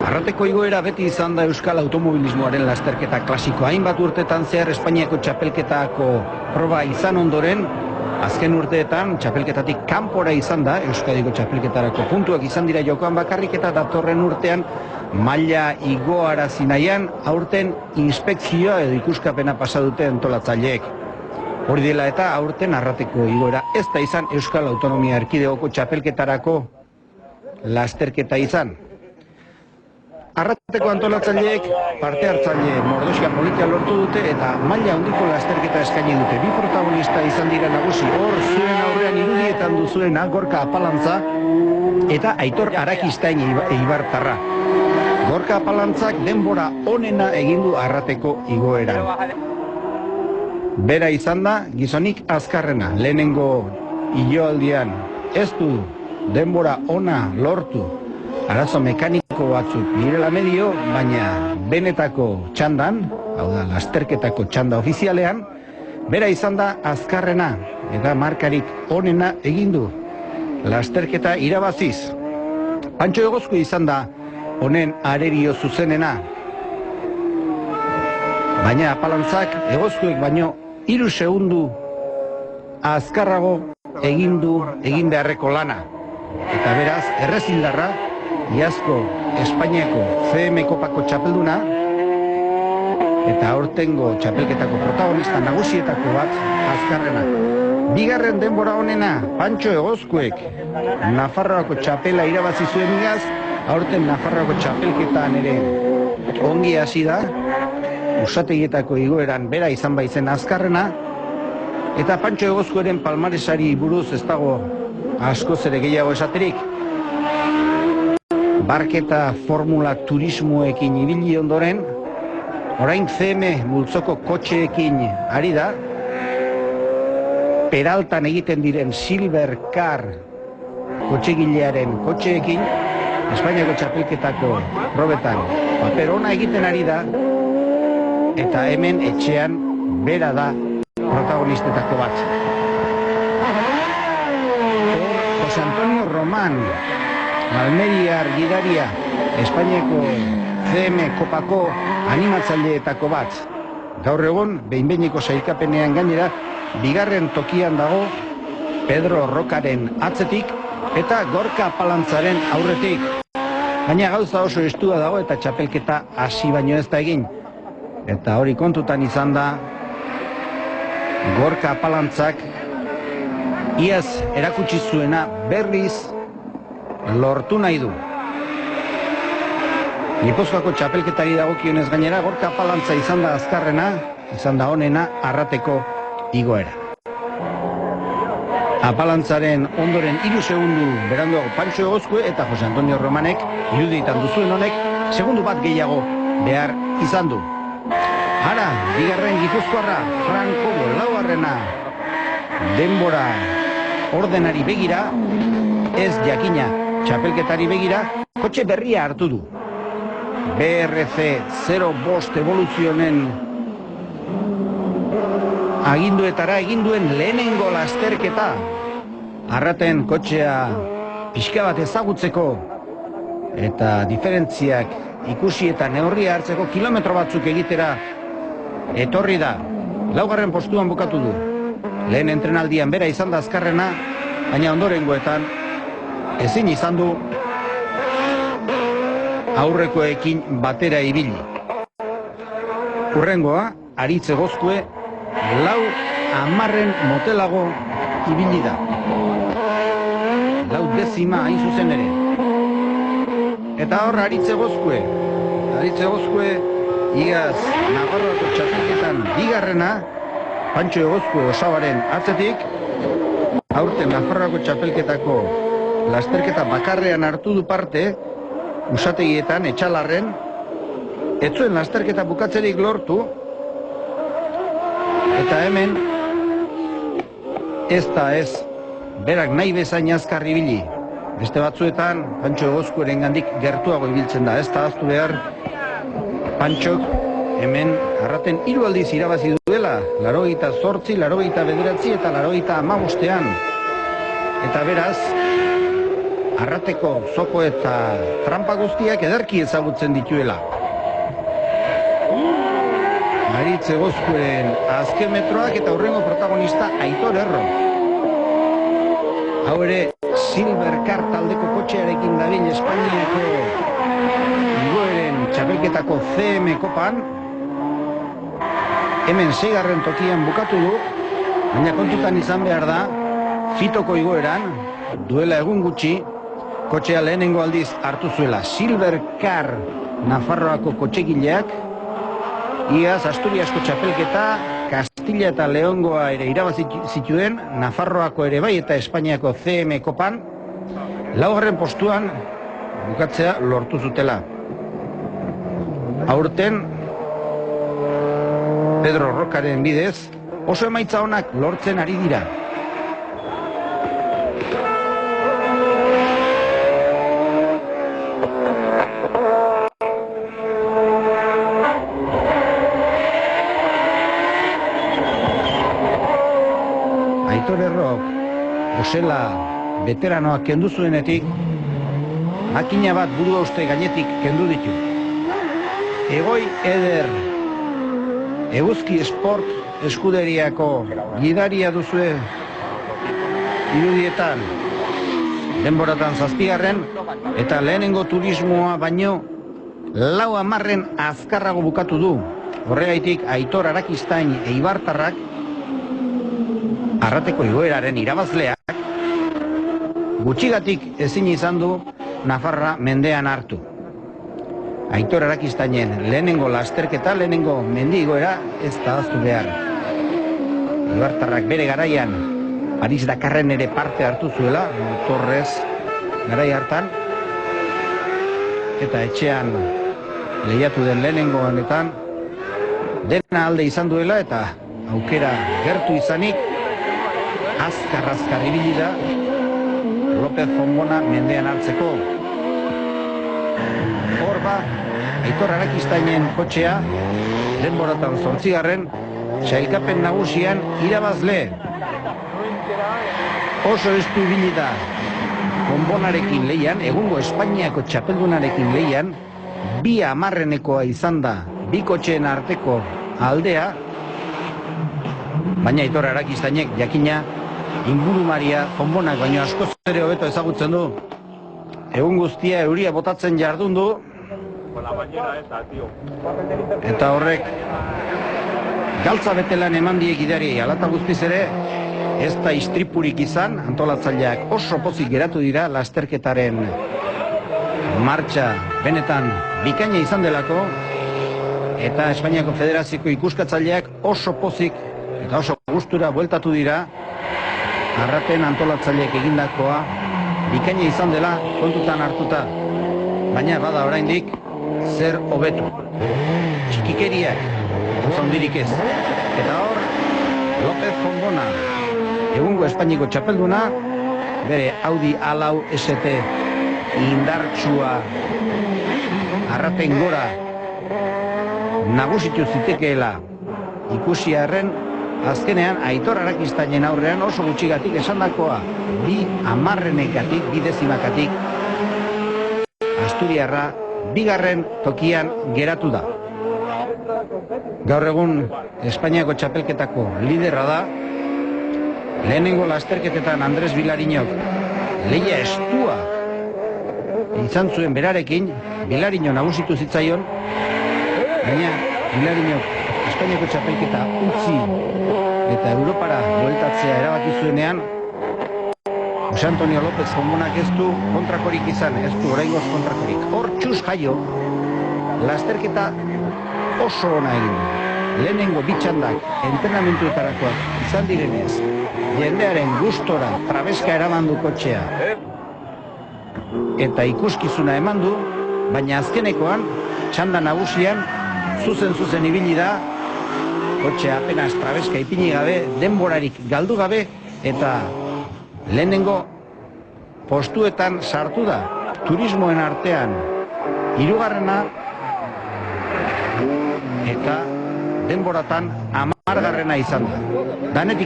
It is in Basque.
Arrateko igoera beti izan da euskal automobilismoaren lasterketa klasiko. Hainbat urtetan zehar Espainiako txapelketako proba izan ondoren, azken urteetan txapelketatik kanpora izan da, Euskadiko txapelketarako puntuak izan dira jokoan bakarrik, eta datorren urtean maila igoarazi nahian aurten inspekzioa edo ikuskapena pasa dute antolatzaileek. Hori dela eta aurten Arrateko igoera ez da izan Euskal Autonomia Erkidegoko txapelketarako lasterketa izan. Arrateko antolatzaileek parte hartzaile mordoxka politia lortu dute eta maila handiko lasterketa eskaini dute. Bi protagonista izan dira nagusi. Hor zuen aurrean irudietan duzuena Gorka Apalantza eta Aitor Arakistain eibartarra. Gorka Apalantzak denbora onena egin du Arrateko igoeran. Bera izan da gizonik azkarrena. Lehenengo iloaldian ez du denbora ona lortu. Arazo mekaniko batzuk direla medio, baina benetako txandan, hau da, lasterketako txanda ofizialean, bera izan da azkarrena eta markarik onena egin du lasterketa irabaziz. Pantxo Egozku izan da honen arerio zuzenena, baina Apalantzak Egozkuek baino 3 segundu azkarrago egin beharreko lana. Eta beraz, errezildarra, iazko Espainiako CM Kopako txapelduna eta aurtengo txapelketako protagonista nagusietako bat azkarrena. Bigarren denbora honena Pantxo Egozkuek Nafarroako txapela irabazi zuen igaz, aurten Nafarroako txapelketan ere ongi hasi da, Usategietako igoeran bera izan baitzen azkarrena, eta Pantxo Egozkueren palmaresari buruz ez dago askoz ere gehiago esaterik. Barketa formula turismoekin ibili ondoren, orain CM multzoko kotxeekin ari da, Peraltan egiten diren Silver Car kotxegilearen kotxeekin, Espainiako txapelketako probetan paper ona egiten ari da, eta hemen etxean bera da protagonistetako bat. Jose Antonio Roman, Almeriar gidaria, Espainiako CM Kopako animatzaileetako bat. Gaur egon, behin-behineko sailkapenean gainera, bigarren tokian dago Pedro Rokaren atzetik eta Gorka Apalantzaren aurretik. Baina gauza oso estua dago eta txapelketa hasi baino ez da egin. Eta hori kontutan izan da, Gorka Apalantzak iaz erakutsi zuena berriz lortu nahi du. Gipuzkoako txapelketari dagokionez gainera, Gorka Apalantza izan da azkarrena, izan da honena Arrateko igoera. Apalantzaren ondoren 3 segundu beranduago Pantxo Egozkue eta Jose Antonio Romanek, iruditan duzuen honek, segundu bat gehiago behar izan du. Ara, bigarren Gipuzkoarra, Franco laugarrena, denbora ordenari begira, ez jakina txapelketari begira, kotxe berria hartu du. BRC 05 evoluzionen aginduetara eginduen lehenengo lasterketa. Arraten kotxea pixka bat ezagutzeko eta diferentziak ikusi eta neurria hartzeko kilometro batzuk egitera etorri da. 4. postuan bukatu du. Lehen entrenaldian bera izan da azkarrena, baina ondorengoetan ezin izan du aurrekoekin batera ibili. Hurrengoa, Aritz Egozkue 10 motelago ibili da. 10 hain zuzen ere. Eta hor Aritz Egozkue igaz Nafarroako txapelketan bigarrena, Pantxo Egozkue osabaren atzetik, aurten Nafarroako txapelketako lasterketa bakarrean hartu du parte, Usategietan, Etxalarren, ez zuen lasterketa bukatzerik lortu, eta hemen ez da ez berak nahi bezain azkar ibili. Beste batzuetan, Pantxo Egozkueren gandik gertuago ibiltzen da, ez da ahaztu behar, Pantxok hemen Arraten 3 aldiz irabazi duela, 88, 89 eta 95ean. Eta beraz, Arrateko zoko eta trampa guztiak ederki ezagutzen dituela. Aritz Egozkuen azken metroak eta hurrengo protagonista Aitor Erro. Hau ere Silvercar taldeko kotxearekin dabil Espainiako igoeren txapelketako CM Kopan. Hemen 6. tokian bukatu du, baina kontutan izan behar da, Fitoko igoeran, duela egun gutxi, kotxea lehenengo aldiz hartu zuela Silvercar Nafarroako kotxegileak. Iaz Asturiasko txapelketa, Kastilla eta Leongoa ere irabazi zituen, Nafarroako ere bai eta Espainiako CM Kopan, 4. postuan bukatzea lortu zutela. Aurten, Pedro Rokaren bidez, oso emaitza onak lortzen ari dira. Aitor Errok, Osela veteranoak kendu zuenetik, makina bat burua uste gainetik kendu ditu. Egoi Eder, Eguzki Sport eskuderiako gidaria duzue irudietan, denboratan 7. eta lehenengo turismoa baino 4 azkarrago bukatu du. Horregaitik Aitor Arakistain eibartarrak, Arrateko igoeraren irabazleak, gutxigatik ezin izan du Nafarra mendean hartu. Aitor Arakistainen lehenengo lasterketa, lehenengo mendi igoera ez da ahaztu behar. Eibartarrak bere garaian Paris Dakarren ere parte hartu zuela, Torres garai hartan, eta etxean lehiatu den lehenengo honetan, dena alde izan duela eta aukera gertu izanik, azkar ibili da López Fombona mendean hartzeko. Hor ba, Aitor Arakistainen kotxea, denboratan 8. sailkapen nagusian irabazle. Oso estu ibili da Fonbonarekin lehian, egungo Espainiako txapeldunarekin lehian, 2 izan da, 2 kotxeen arteko aldea, baina Aitor Arakistainek jakina ingurumaria Fonbonak baino askoz ere hobeto ezagutzen du. Egun guztia euria botatzen jardun du, eta horrek galtza betelan eman die gidari. Halata guztiz ere ez da istripurik izan, antolatzaileak oso pozik geratu dira lasterketaren martxa benetan bikaina izan delako, eta Espainiako Federazioko ikuskatzaileak oso pozik eta oso gustura bueltatu dira. Arraten antolatzaileek egindakoa bikaina izan dela kontutan hartuta, baina bada oraindik zer hobetu. Txikikeriak zondirik ez. Eta hor, López Fombona, egungo Espainiko txapelduna, bere Audi A4 ST indartsua arraten gora nagusitu zitekeela ikusi arren, azkenean Aitor Arakistainen aurrean oso gutxigatik esandakoa, 10 dezimakatik Asturiarra 2. tokian geratu da. Gaur egun Espainiako txapelketako liderra da. Lehenengo lasterketetan Andres Vilariñok lehia estua izan zuen berarekin, Vilariño nagusitu zitzaion, baina Vilariñok Espainiako txapelketa utzi eta Europara bueltatzea erabaki zuenean, Jose Antonio López Fonbonak ez du kontrakorik izan, ez du oraingoz kontrakorik. Hor txuz jaio, lasterketa oso ona egin. Lehenengo bitxandak entrenamentuetarakoak izan direnez, jendearen gustora trabeska eraman du kotxea eta ikuskizuna eman du, baina azkenekoan txanda nagusian zuzen ibili da, kotxea apenas trabeska ipini gabe, denborarik galdu gabe, eta lehenengo postuetan sartu da, turismoen artean 3. eta denboratan 10. izan da. Danetik